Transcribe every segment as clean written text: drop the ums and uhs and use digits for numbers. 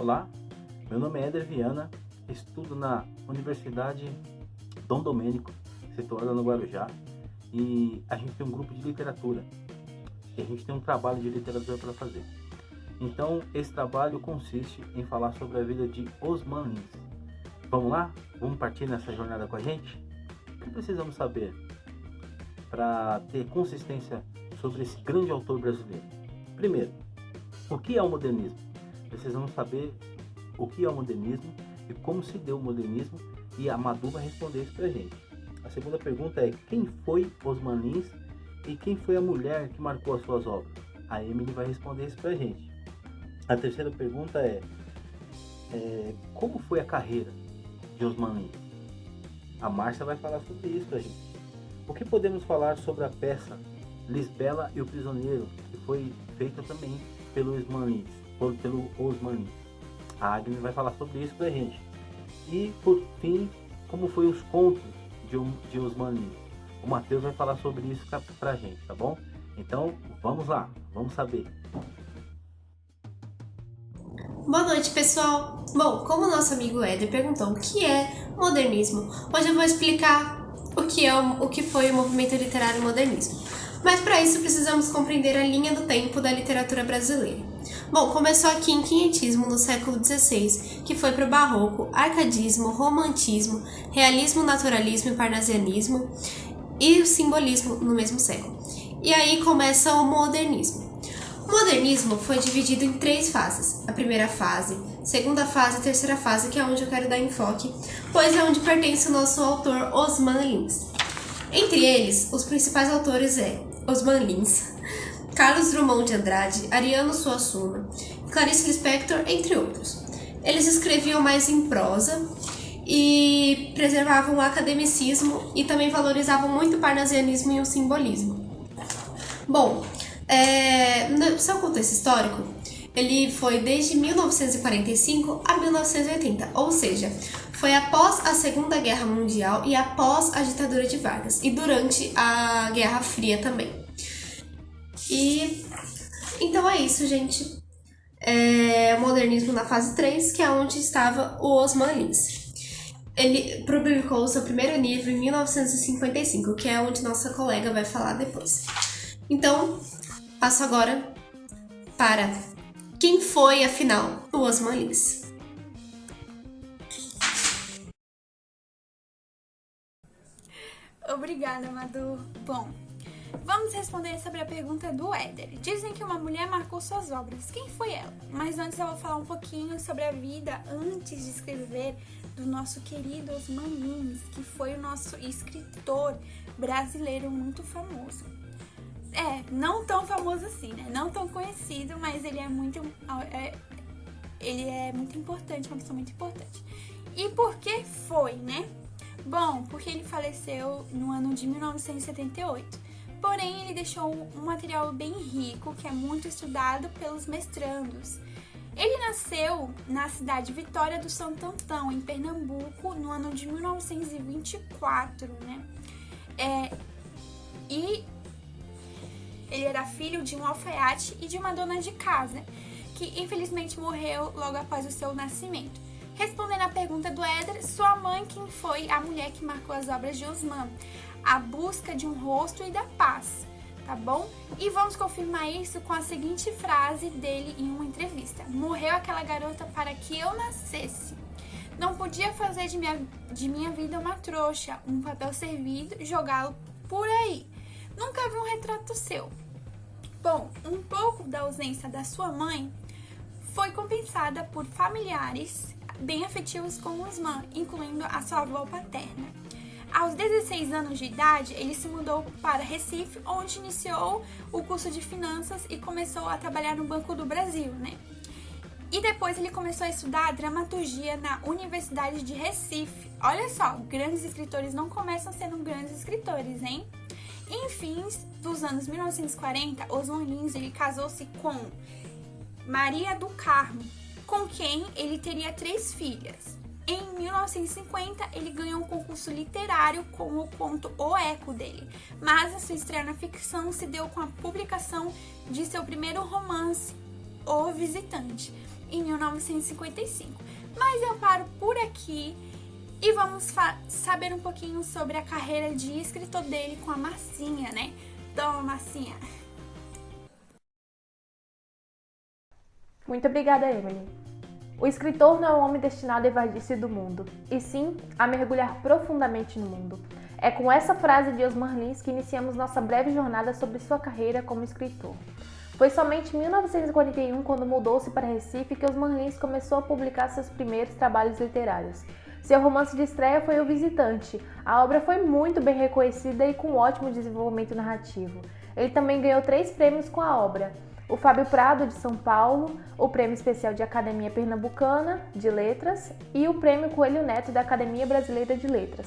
Olá, meu nome é Éder Viana, estudo na Universidade Dom Domênico, situada no Guarujá, e a gente tem um grupo de literatura, e a gente tem um trabalho de literatura para fazer. Então, esse trabalho consiste em falar sobre a vida de Osman Lins. Vamos lá? Vamos partir nessa jornada com a gente? O que precisamos saber para ter consistência sobre esse grande autor brasileiro? Primeiro, o que é o modernismo? Precisamos saber o que é o modernismo e como se deu o modernismo, e a Madu vai responder isso pra gente. A segunda pergunta é: quem foi Osman Lins e quem foi a mulher que marcou as suas obras? A Emily vai responder isso pra gente. A terceira pergunta é como foi a carreira de Osman Lins? A Márcia vai falar sobre isso pra gente. O que podemos falar sobre a peça Lisbela e o Prisioneiro, que foi feita também pelo Osman Lins? A Agnes vai falar sobre isso pra gente. E por fim, como foi os contos de Osman Lins? O Matheus vai falar sobre isso pra gente, tá bom? Então, vamos lá, vamos saber. Boa noite, pessoal! Bom, como o nosso amigo Éder perguntou o que é modernismo, hoje eu vou explicar o que foi o movimento literário modernismo. Mas para isso precisamos compreender a linha do tempo da literatura brasileira. Bom, começou aqui em quinhentismo no século XVI, que foi para o barroco, arcadismo, romantismo, realismo, naturalismo e parnasianismo e o simbolismo no mesmo século. E aí começa o modernismo. O modernismo foi dividido em 3 fases. A primeira fase, segunda fase e terceira fase, que é onde eu quero dar enfoque, pois é onde pertence o nosso autor Osman Lins. Entre eles, os principais autores Osman Lins, Carlos Drummond de Andrade, Ariano Suassuna, Clarice Lispector, entre outros. Eles escreviam mais em prosa e preservavam o academicismo e também valorizavam muito o parnasianismo e o simbolismo. Bom, no seu contexto histórico, ele foi desde 1945 a 1980, ou seja, foi após a Segunda Guerra Mundial e após a ditadura de Vargas, e durante a Guerra Fria também. E então é isso, gente. O modernismo na fase 3, que é onde estava o Osman Lins. Ele publicou o seu primeiro livro em 1955, que é onde nossa colega vai falar depois. Então, passo agora para quem foi, afinal, o Osman Lins. Obrigada, Madu. Bom, vamos responder sobre a pergunta do Éder. Dizem que uma mulher marcou suas obras. Quem foi ela? Mas antes eu vou falar um pouquinho sobre a vida antes de escrever do nosso querido Osman Lins, que foi o nosso escritor brasileiro muito famoso. Não tão famoso assim, né? Não tão conhecido, mas ele é muito importante, uma pessoa muito importante. E por que foi, né? Bom, porque ele faleceu no ano de 1978. Porém, ele deixou um material bem rico, que é muito estudado pelos mestrandos. Ele nasceu na cidade de Vitória do Santo Antão, em Pernambuco, no ano de 1924, né? E ele era filho de um alfaiate e de uma dona de casa, que infelizmente morreu logo após o seu nascimento. Respondendo à pergunta do Éder, sua mãe quem foi a mulher que marcou as obras de Osman? A busca de um rosto e da paz, tá bom? E vamos confirmar isso com a seguinte frase dele em uma entrevista: morreu aquela garota para que eu nascesse. Não podia fazer de minha vida uma trouxa, um papel servido e jogá-lo por aí. Nunca vi um retrato seu. Bom, um pouco da ausência da sua mãe foi compensada por familiares bem afetivos com Osman, incluindo a sua avó paterna. Aos 16 anos de idade, ele se mudou para Recife, onde iniciou o curso de finanças e começou a trabalhar no Banco do Brasil, né? E depois ele começou a estudar dramaturgia na Universidade de Recife. Olha só, grandes escritores não começam sendo grandes escritores, hein? Em fins dos anos 1940, Osman Lins casou-se com Maria do Carmo, com quem ele teria 3 filhas. Em 1950, ele ganhou um concurso literário com o conto O Eco dele, mas a sua estreia na ficção se deu com a publicação de seu primeiro romance, O Visitante. em 1955. Mas eu paro por aqui e vamos saber um pouquinho sobre a carreira de escritor dele com a Massinha, né? Toma, Massinha! Muito obrigada, Emily. O escritor não é um homem destinado a evadir-se do mundo, e sim a mergulhar profundamente no mundo. É com essa frase de Osmar Lins que iniciamos nossa breve jornada sobre sua carreira como escritor. Foi somente em 1941, quando mudou-se para Recife, que Osmar Lins começou a publicar seus primeiros trabalhos literários. Seu romance de estreia foi O Visitante. A obra foi muito bem reconhecida e com ótimo desenvolvimento narrativo. Ele também ganhou 3 prêmios com a obra: o Fábio Prado, de São Paulo, o Prêmio Especial de Academia Pernambucana de Letras e o Prêmio Coelho Neto da Academia Brasileira de Letras.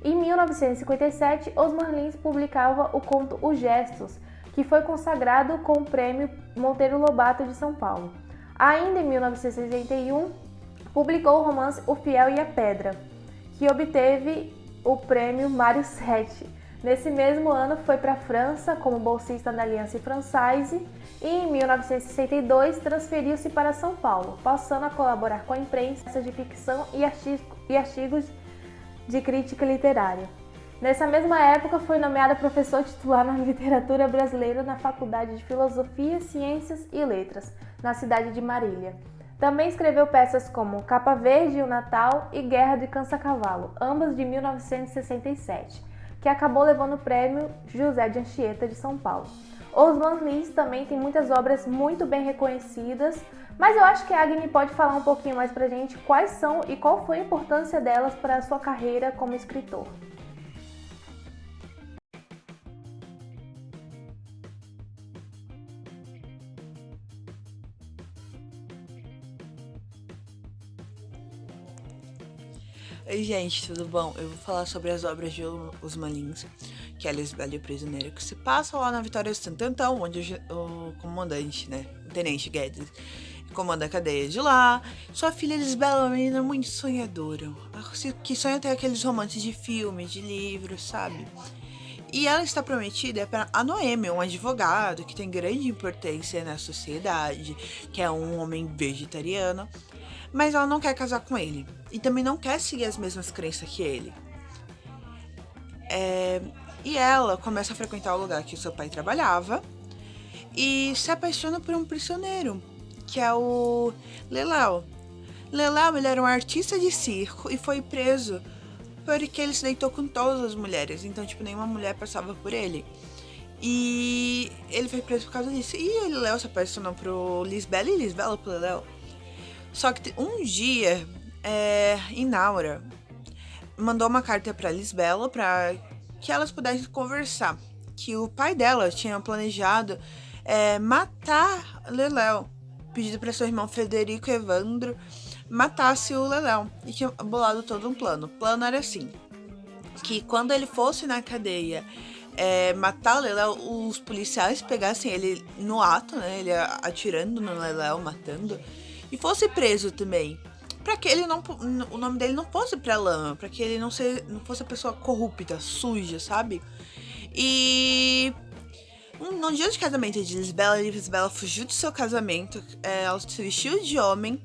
Em 1957, Osmar Lins publicava o conto Os Gestos, que foi consagrado com o Prêmio Monteiro Lobato de São Paulo. Ainda em 1961, publicou o romance O Fiel e a Pedra, que obteve o Prêmio Mário Sete. Nesse mesmo ano, foi para a França como bolsista da Alliance Française e, em 1962, transferiu-se para São Paulo, passando a colaborar com a imprensa de ficção e artigos de crítica literária. Nessa mesma época, foi nomeado professor titular na literatura brasileira na Faculdade de Filosofia, Ciências e Letras, na cidade de Marília. Também escreveu peças como Capa Verde e o Natal e Guerra de Cansa-Cavalo, ambas de 1967, que acabou levando o prêmio José de Anchieta de São Paulo. Osmar Lins também tem muitas obras muito bem reconhecidas, mas eu acho que a Agni pode falar um pouquinho mais pra gente quais são e qual foi a importância delas para a sua carreira como escritor. Oi gente, tudo bom? Eu vou falar sobre as obras de Osmar Lins, que é a Lisbela e o Prisioneiro, que se passa lá na Vitória Santo Antão, onde o comandante, né, o Tenente Guedes, comanda a cadeia de lá. Sua filha Lisbela é uma menina muito sonhadora, que sonha ter aqueles romances de filme, de livros, sabe? E ela está prometida para a Noemi, um advogado que tem grande importância na sociedade, que é um homem vegetariano, mas ela não quer casar com ele e também não quer seguir as mesmas crenças que ele. E ela começa a frequentar o lugar que seu pai trabalhava e se apaixona por um prisioneiro, que é o Leléo. Leléo, ele era um artista de circo e foi preso porque ele se deitou com todas as mulheres, então, nenhuma mulher passava por ele. E ele foi preso por causa disso. E o Leléo se apaixonou pro Lisbela e Lisbela pro Leléo. Só que um dia, Inaura mandou uma carta pra Lisbela para que elas pudessem conversar. Que o pai dela tinha planejado matar Leléo. Pedido para seu irmão Frederico Evandro matasse o Leléo. E tinha bolado todo um plano. O plano era assim, que quando ele fosse na cadeia matar o Leléo, os policiais pegassem ele no ato, né? Ele atirando no Leléo, matando. E fosse preso também. Pra que ele não, o nome dele não fosse pra lama. Pra que ele não fosse a pessoa corrupta, suja, sabe? E no dia de casamento de Lisbela fugiu do seu casamento. Ela se vestiu de homem.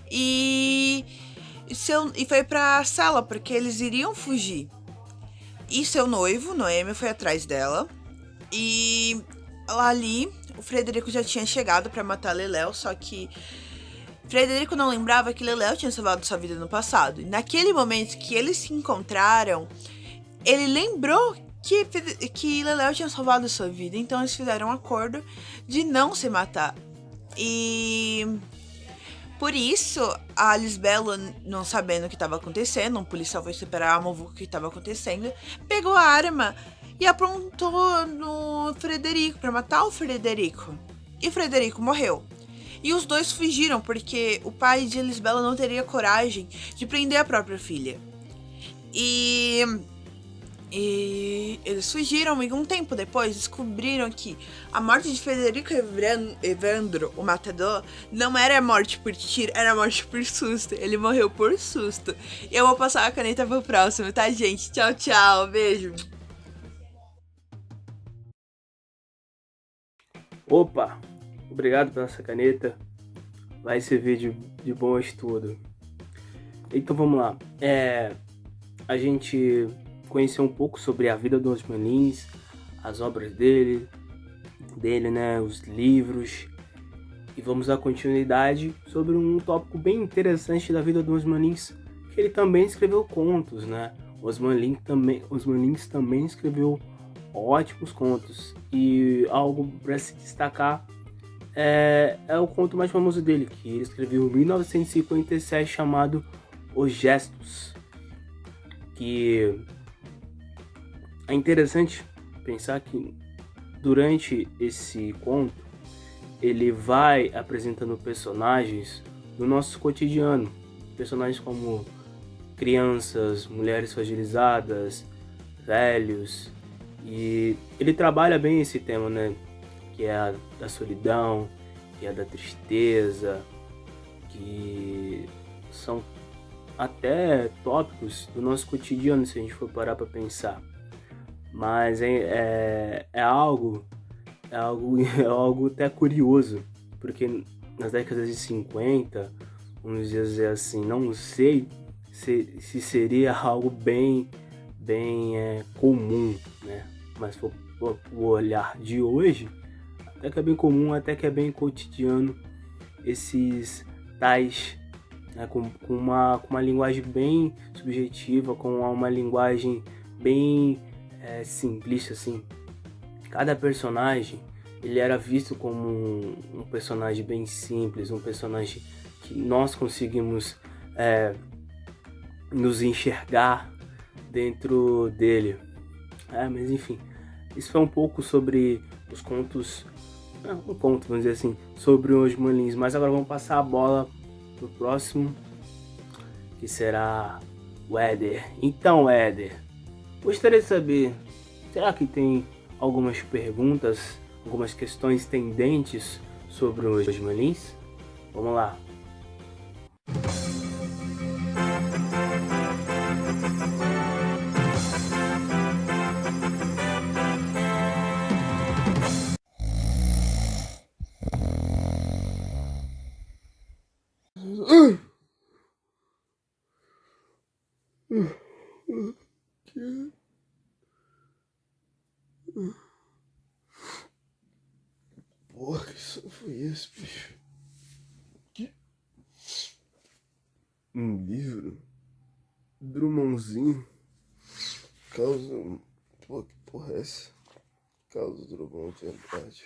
E foi pra cela, porque eles iriam fugir. E seu noivo, Noemi, foi atrás dela. E lá ali, o Frederico já tinha chegado pra matar Leléo, só que Frederico não lembrava que Leléo tinha salvado sua vida no passado. E naquele momento que eles se encontraram, ele lembrou que Leléo tinha salvado sua vida. Então eles fizeram um acordo de não se matar. E por isso, a Lisbela, não sabendo o que estava acontecendo, um policial foi separar a muvuca que estava acontecendo, pegou a arma e apontou no Frederico para matar o Frederico. E Frederico morreu. E os dois fugiram porque o pai de Lisbela não teria coragem de prender a própria filha. E eles fugiram e um tempo depois descobriram que a morte de Frederico Evandro, o matador, não era morte por tiro, era morte por susto. Ele morreu por susto. E eu vou passar a caneta pro próximo, tá, gente? Tchau, tchau. Beijo. Opa! Obrigado pela essa caneta. vai servir de bom estudo. Então vamos lá. A gente conheceu um pouco sobre a vida do Osman Lins, as obras dele, né, os livros. E vamos dar continuidade sobre um tópico bem interessante da vida do Osman Lins, que ele também escreveu contos, né? Osman Lins também escreveu ótimos contos. E algo para se destacar é o conto mais famoso dele, que ele escreveu em 1957, chamado Os Gestos. Que é interessante pensar que durante esse conto ele vai apresentando personagens do nosso cotidiano, personagens como crianças, mulheres fragilizadas, velhos, e ele trabalha bem esse tema, né? Que é a da solidão, que é a da tristeza, que são até tópicos do nosso cotidiano, se a gente for parar para pensar. Mas é algo até curioso, porque nas décadas de 50, vamos dizer assim, não sei se seria algo bem comum, né? Mas se for o olhar de hoje, até que é bem comum, até que é bem cotidiano, esses tais, né, com uma linguagem bem subjetiva, com uma linguagem bem simplista, assim. Cada personagem, ele era visto como um personagem bem simples, um personagem que nós conseguimos nos enxergar dentro dele. Mas enfim, isso foi um pouco sobre os contos, um conto, vamos dizer assim, sobre os Osman Lins. Mas agora vamos passar a bola pro próximo, que será o Éder. Então, Éder, gostaria de saber, será que tem algumas perguntas, algumas questões tendentes sobre os Osman Lins? Vamos lá. Porra, que som foi esse, bicho? Que? Um livro? Drummondzinho? Causa... Pô, que porra é essa? Causa Drummond de Andrade.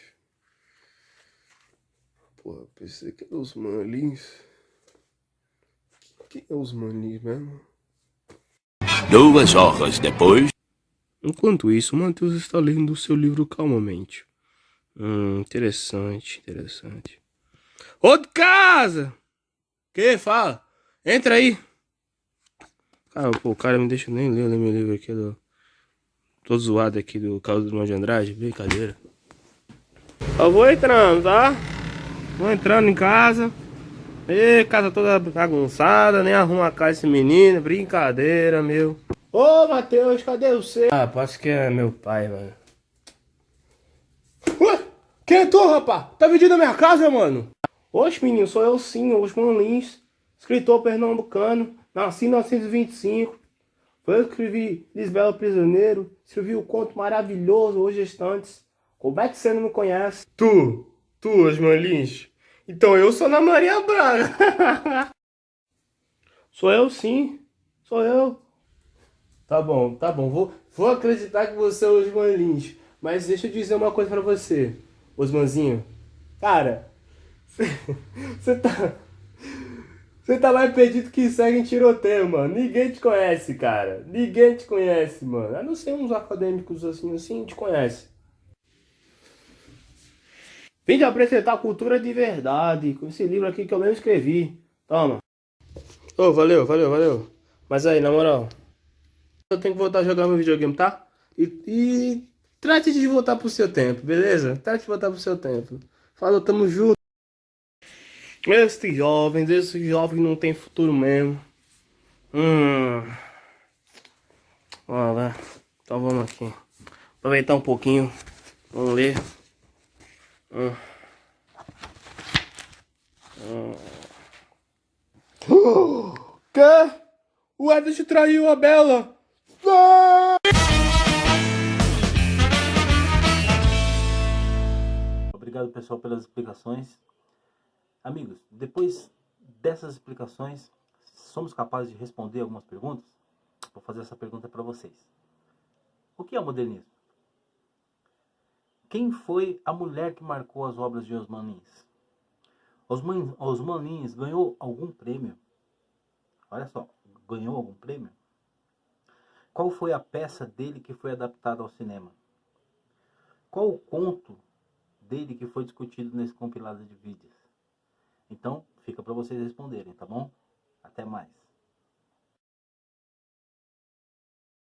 Porra, pensei que era os Manlins. Quem é os Manlins mesmo? 2 horas depois. Enquanto isso, Matheus está lendo o seu livro calmamente. Interessante. Ô, de casa! Que? Fala! Entra aí! Cara, o cara me deixa nem ler meu livro aqui. Tô zoado aqui do Causa do Drummond de Andrade. Brincadeira. Eu vou entrando, tá? Vou entrando em casa. Casa toda bagunçada. Nem arruma a casa esse menino. Brincadeira, meu. Ô, Matheus, cadê você? Parece que é meu pai, mano. Ué? Quem é tu, rapaz? Tá vendido a minha casa, mano? Oxe, menino, sou eu sim, Osman Lins, escritor pernambucano, nasci em 1925. Foi eu que escrevi Lisbela Prisioneiro, escrevi o conto maravilhoso Os Gestantes. Como é que você não me conhece? Tu, Osman Lins? Então eu sou Ana Maria Braga. Sou eu sim, sou eu. Tá bom, vou acreditar que você é o Osman Lins. Mas deixa eu dizer uma coisa pra você, Osmanzinho. Cara, você tá mais perdido que segue em tiroteio, mano. Ninguém te conhece, cara. Ninguém te conhece, mano. A não ser uns acadêmicos assim te conhece. Vim te apresentar cultura de verdade, com esse livro aqui que eu mesmo escrevi. Toma. Ô, valeu. Mas aí, na moral, eu tenho que voltar a jogar meu videogame, tá? E trate de voltar pro seu tempo, beleza? Trate de voltar pro seu tempo. Falou, tamo junto. Esses jovens não tem futuro mesmo. Vamos lá. Então vamos aqui. Aproveitar um pouquinho. Vamos ler. Quê? O Edward traiu a Bella. Obrigado, pessoal, pelas explicações. Amigos, depois dessas explicações, somos capazes de responder algumas perguntas? Vou fazer essa pergunta para vocês. O que é o modernismo? Quem foi a mulher que marcou as obras de Osman Lins? Osman Lins ganhou algum prêmio? Olha só, ganhou algum prêmio? Qual foi a peça dele que foi adaptada ao cinema? Qual o conto dele que foi discutido nesse compilado de vídeos? Então, fica para vocês responderem, tá bom? Até mais.